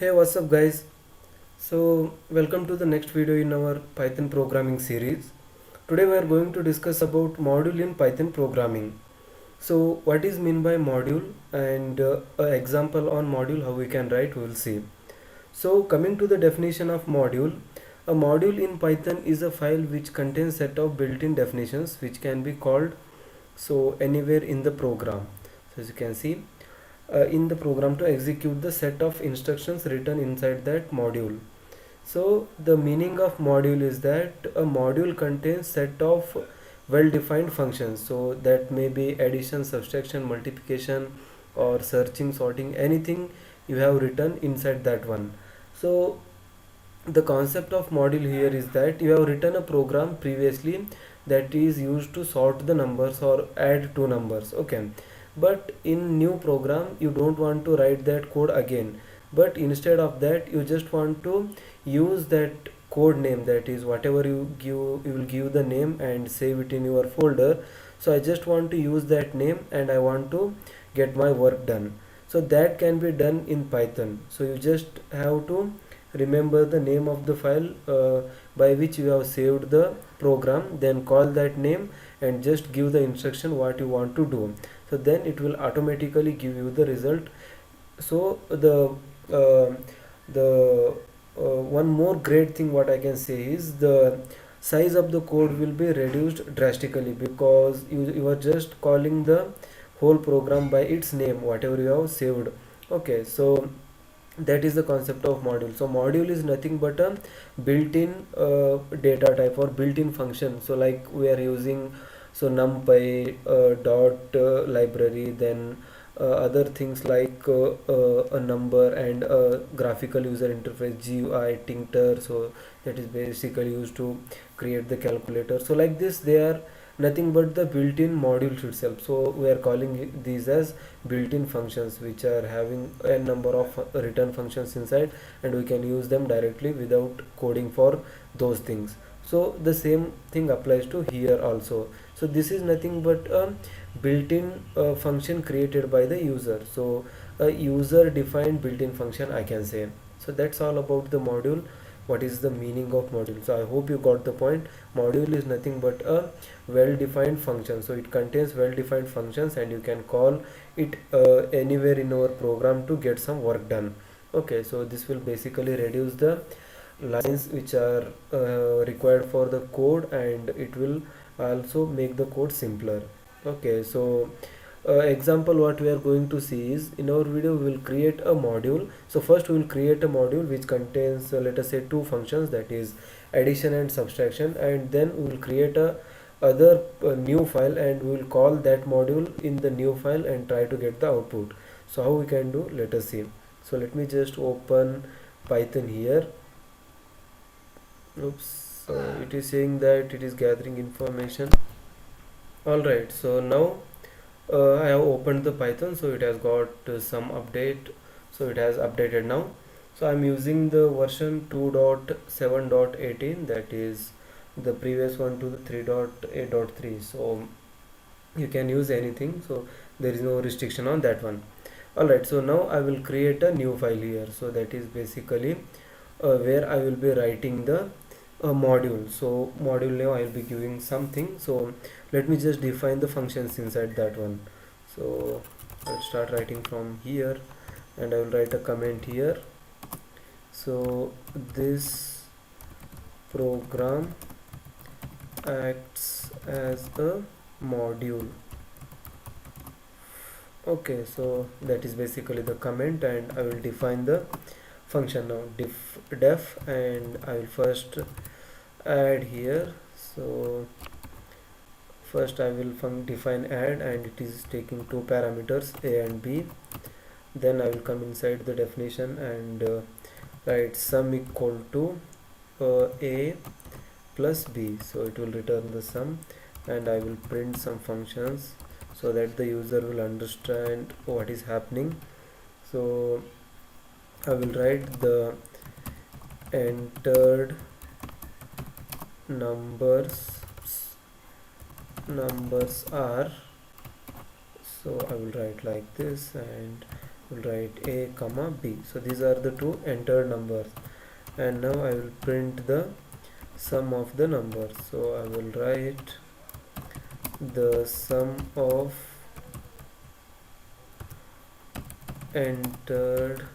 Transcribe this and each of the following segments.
Hey, what's up, guys? So, welcome to the next video in our Python programming series. Today, we are going to discuss about module in Python programming. So, what is mean by module and an example on module how we can write, we will see. So, coming to the definition of module, a module in Python is a file which contains set of built-in definitions which can be called anywhere in the program. So, as you can see, in the program to execute the set of instructions written inside that module. So the meaning of module is that a module contains set of well defined functions, so that may be addition, subtraction, multiplication, or searching, sorting, anything you have written inside that one. So the concept of module here is that you have written a program previously that is used to sort the numbers or add two numbers, okay, but in new program you don't want to write that code again, but instead of that you just want to use that code name, that is whatever you give, you will give the name and save it in your folder. So I just want to use that name and I want to get my work done. So that can be done in Python. So you just have to remember the name of the file by which you have saved the program, then call that name and just give the instruction what you want to do. So then it will automatically give you the result. So the one more great thing what I can say is the size of the code will be reduced drastically, because you are just calling the whole program by its name whatever you have saved. Okay, so that is the concept of module. So module is nothing but a built-in data type or built-in function. So like we are using numpy dot library, then other things like a number and a graphical user interface GUI tincter, so that is basically used to create the calculator. So like this they are nothing but the built-in modules itself. So we are calling these as built-in functions which are having a number of return functions inside, and we can use them directly without coding for those things. So the same thing applies to here also. So this is nothing but a built-in function created by the user. So a user defined built-in function I can say. So that's all about the module. What is the meaning of module? So I hope you got the point. Module is nothing but a well defined function, so it contains well defined functions and you can call it anywhere in our program to get some work done. Okay, so this will basically reduce the lines which are required for the code, and it will also make the code simpler. Okay, so example what we are going to see is, in our video we will create a module. So first we will create a module which contains let us say two functions, that is addition and subtraction, and then we will create a other new file and we will call that module in the new file and try to get the output. So how we can do, let us see. So let me just open Python here. Oops, so it is saying that it is gathering information. Alright, so now I have opened the Python, so it has got some update. So it has updated now. So I'm using the version 2.7.18, that is the previous one to the 3.8.3. So you can use anything, so there is no restriction on that one. Alright, so now I will create a new file here. So that is basically where I will be writing the module. So module name I will be giving something. So let me just define the functions inside that one. So I'll start writing from here and I will write a comment here. So this program acts as a module. Okay, so that is basically the comment, and I will define the function now, def, and I will first add here. So first I will define add, and it is taking two parameters a and b. Then I will come inside the definition and write sum equal to a plus b. So it will return the sum, and I will print some functions so that the user will understand what is happening. So I will write the entered numbers are, so I will write like this, and will write a comma b. So these are the two entered numbers, and now I will print the sum of the numbers. So I will write the sum of entered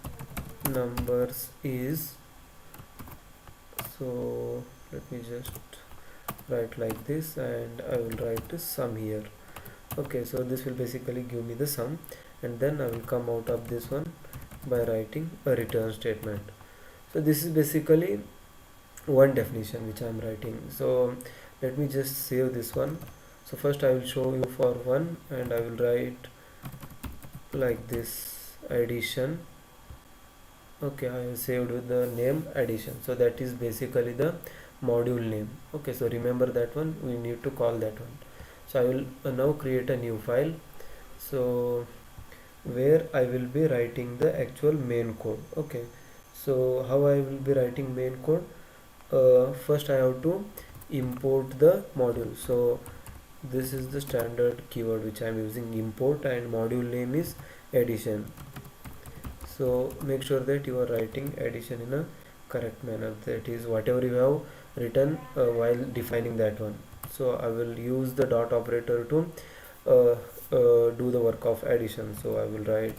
numbers is, so let me just write like this, and I will write the sum here. Okay, so this will basically give me the sum, and then I will come out of this one by writing a return statement. So this is basically one definition which I am writing. So let me just save this one. So first I will show you for one, and I will write like this, addition. Okay, I have saved with the name addition. So that is basically the module name. Okay, so remember that one, we need to call that one. So I will now create a new file, so where I will be writing the actual main code. Okay, so how I will be writing main code? First I have to import the module. So this is the standard keyword which I am using, import, and module name is addition. So make sure that you are writing addition in a correct manner, that is whatever you have written while defining that one. So I will use the dot operator to do the work of addition. So I will write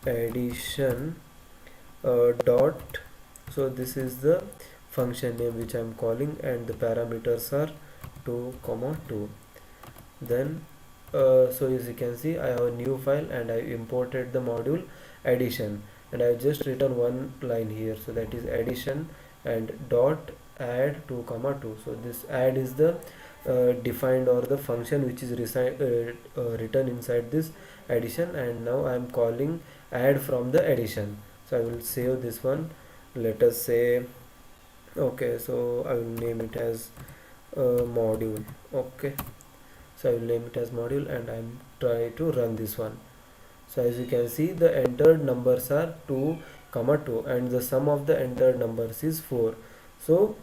addition dot, so this is the function name which I am calling, and the parameters are 2, 2. Then so as you can see, I have a new file and I imported the module addition, and I have just written one line here, so that is addition and dot add 2, 2. So this add is the defined or the function which is written inside this addition, and now I am calling add from the addition. So I will save this one. Let us say, okay, so I will name it as module. Okay, so I will name it as module, and I am try to run this one. So as you can see, the entered numbers are 2, 2, and the sum of the entered numbers is 4. So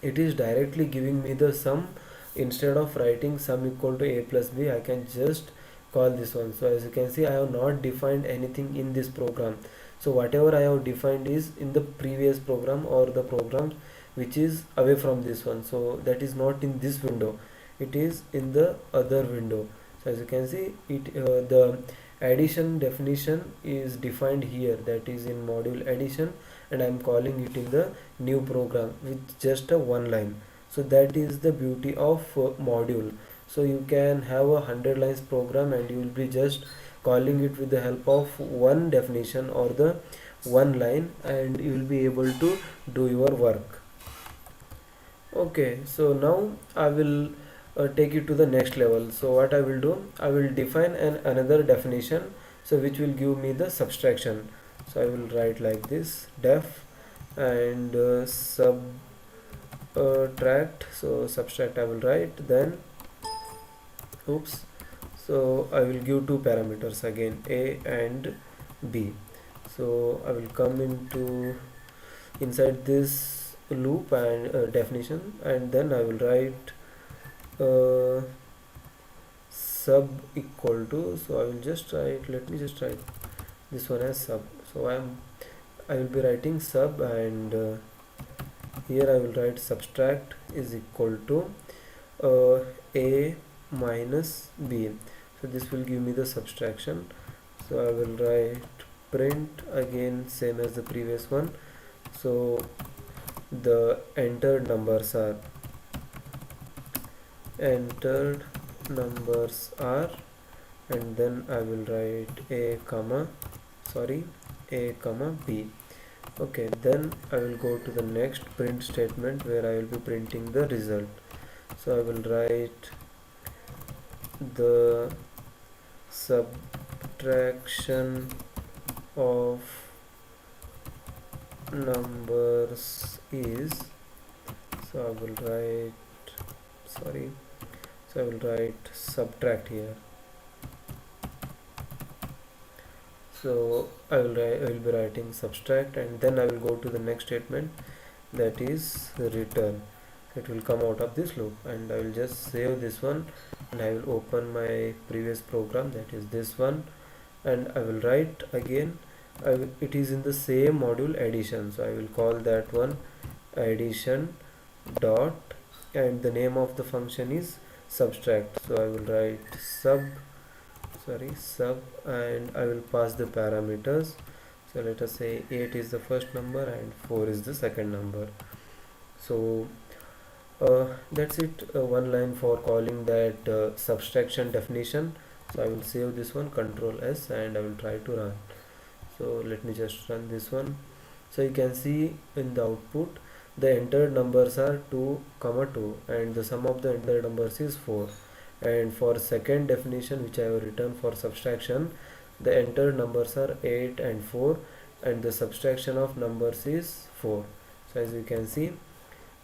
it is directly giving me the sum. Instead of writing sum equal to a plus b, I can just call this one. So as you can see, I have not defined anything in this program. So whatever I have defined is in the previous program or the program which is away from this one. So that is not in this window, it is in the other window. So as you can see, it the addition definition is defined here, that is in module addition, and I am calling it in the new program with just a one line. So that is the beauty of module. So you can have a 100 lines program, and you will be just calling it with the help of one definition or the one line, and you will be able to do your work. Okay, so now I will take it to the next level. So what I will do, I will define another definition, so which will give me the subtraction. So I will write like this, def and subtract. So subtract I will write, then oops, so I will give two parameters again, a and b. So I will come into inside this loop and definition, and then I will write sub equal to, so I will just write, let me just write this one as sub. So I will be writing sub, and here I will write subtract is equal to a minus b. So this will give me the subtraction. So I will write print again, same as the previous one. So the entered numbers are and then I will write a comma b. Okay, then I will go to the next print statement where I will be printing the result. So I will write the subtraction of numbers is, so I will write so I will write subtract here. So I will be writing subtract, and then I will go to the next statement, that is return. It will come out of this loop, and I will just save this one, and I will open my previous program, that is this one, and I will write again. It is in the same module addition, so I will call that one addition dot, and the name of the function is subtract. So I will write sub, and I will pass the parameters. So let us say 8 is the first number and 4 is the second number. So that's it, one line for calling that subtraction definition. So I will save this one, Control S, and I will try to run. So let me just run this one. So you can see in the output the entered numbers are 2 comma 2, and the sum of the entered numbers is 4. And for second definition which I have written for subtraction, the entered numbers are 8 and 4, and the subtraction of numbers is 4. So as you can see,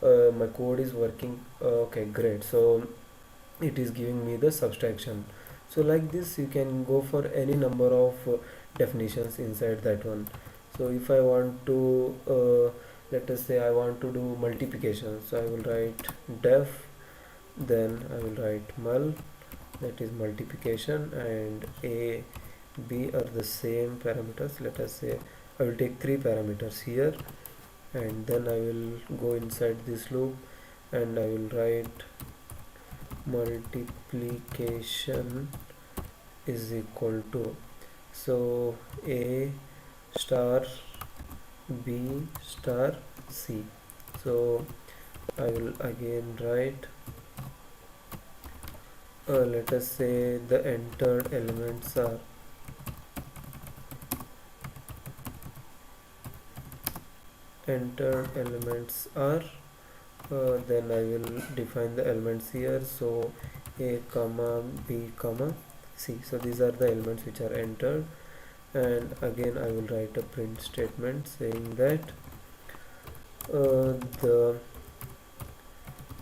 my code is working. Okay, great. So it is giving me the subtraction. So like this you can go for any number of definitions inside that one. So if I want to let us say I want to do multiplication, so I will write def, then I will write mul, that is multiplication, and a b are the same parameters. Let us say I will take 3 parameters here, and then I will go inside this loop and I will write multiplication is equal to, so a star b star c. So I will again write let us say the entered elements are then I will define the elements here. So a comma b comma c. So these are the elements which are entered, and again I will write a print statement saying that the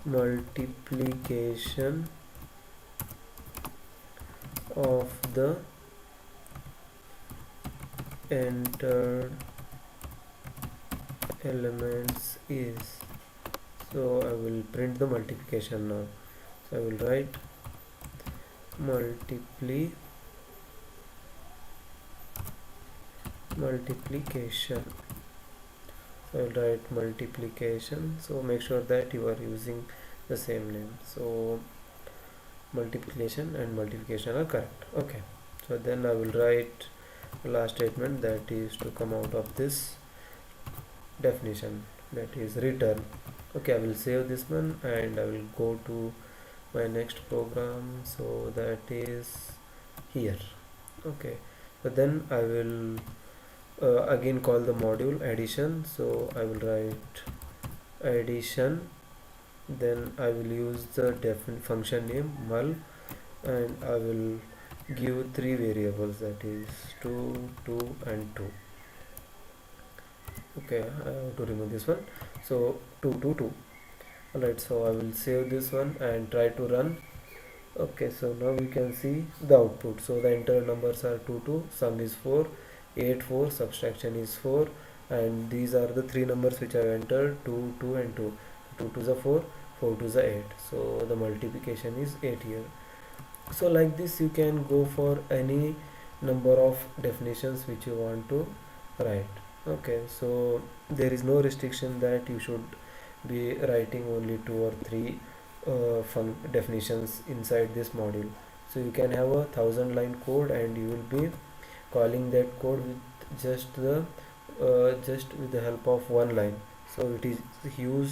multiplication of the entered elements is, so I will print the multiplication now. So I will write multiplication. So I will write multiplication. So make sure that you are using the same name. So multiplication and multiplication are correct. Okay, so then I will write the last statement, that is to come out of this definition, that is return. Okay, I will save this one and I will go to my next program. So that is here. Okay, so then I will again call the module addition. So I will write addition, then I will use the function name mul, and I will give 3 variables, that is 2, 2 and 2. Okay, I have to remove this one. So 2, 2, 2. Alright, so I will save this one and try to run. Okay, so now we can see the output. So the entered numbers are 2, 2, sum is 4, 8, 4, subtraction is 4, and these are the 3 numbers which I have entered, 2, 2 and 2. 2 to the 4, 4 to the 8. So the multiplication is 8 here. So like this you can go for any number of definitions which you want to write. Okay, so there is no restriction that you should be writing only 2 or 3 definitions inside this module. So you can have 1,000-line code and you will be calling that code with just with the help of one line. So it is huge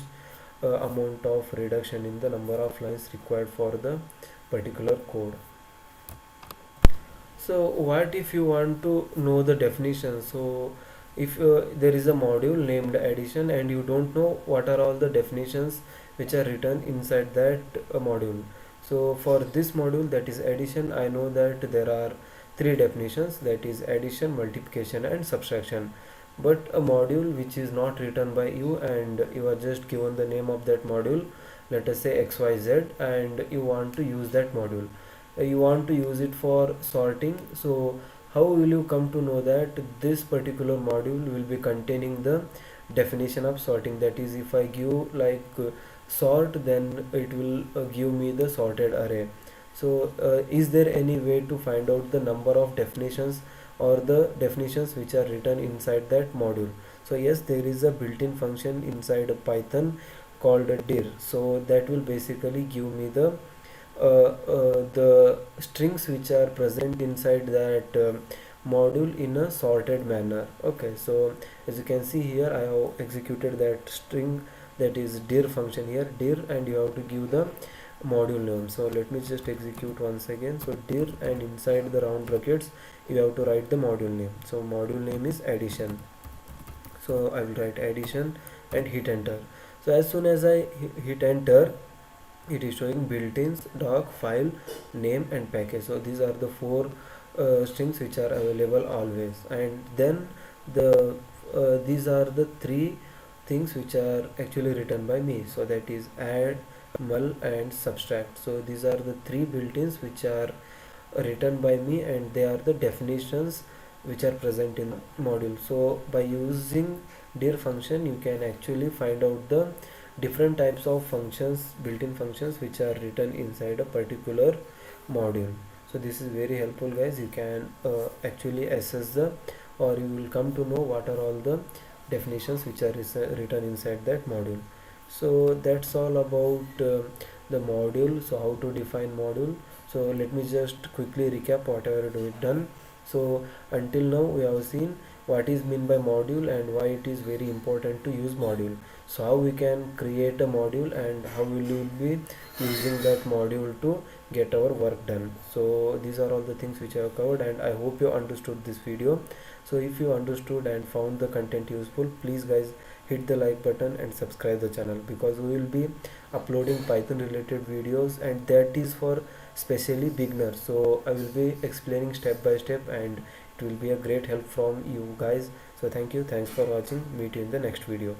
amount of reduction in the number of lines required for the particular code. So what if you want to know the definition? So if there is a module named addition and you don't know what are all the definitions which are written inside that module. So for this module, that is addition, I know that there are 3 definitions, that is addition, multiplication and subtraction. But a module which is not written by you and you are just given the name of that module, let us say XYZ, and you want to use that module, you want to use it for sorting. So how will you come to know that this particular module will be containing the definition of sorting? That is, if I give like sort, then it will give me the sorted array. So is there any way to find out the number of definitions or the definitions which are written inside that module? So yes, there is a built-in function inside a Python called a dir. So that will basically give me the strings which are present inside that module in a sorted manner. Okay, so as you can see here, I have executed that string, that is dir function here, dir, and you have to give the module name. So let me just execute once again. So dir, and inside the round brackets you have to write the module name. So module name is addition. So I will write addition and hit enter. So as soon as I hit enter, it is showing built-ins, doc, file, name and package. So these are the four strings which are available always, and then the these are the three things which are actually written by me. So that is add, mul and subtract. So these are the three built-ins which are written by me, and they are the definitions which are present in the module. So by using dir function, you can actually find out the different types of functions, built-in functions which are written inside a particular module. So this is very helpful, guys. You can actually assess the, or you will come to know what are all the definitions which are written inside that module. So that's all about the module. So how to define module. So let me just quickly recap whatever we've done. So until now we have seen what is meant by module and why it is very important to use module. So how we can create a module and how we will be using that module to get our work done. So these are all the things which I have covered, and I hope you understood this video. So if you understood and found the content useful, please guys hit the like button and subscribe the channel, because we will be uploading Python related videos, and that is for specially beginners. So I will be explaining step by step, and it will be a great help from you guys. So thank you, thanks for watching, meet you in the next video.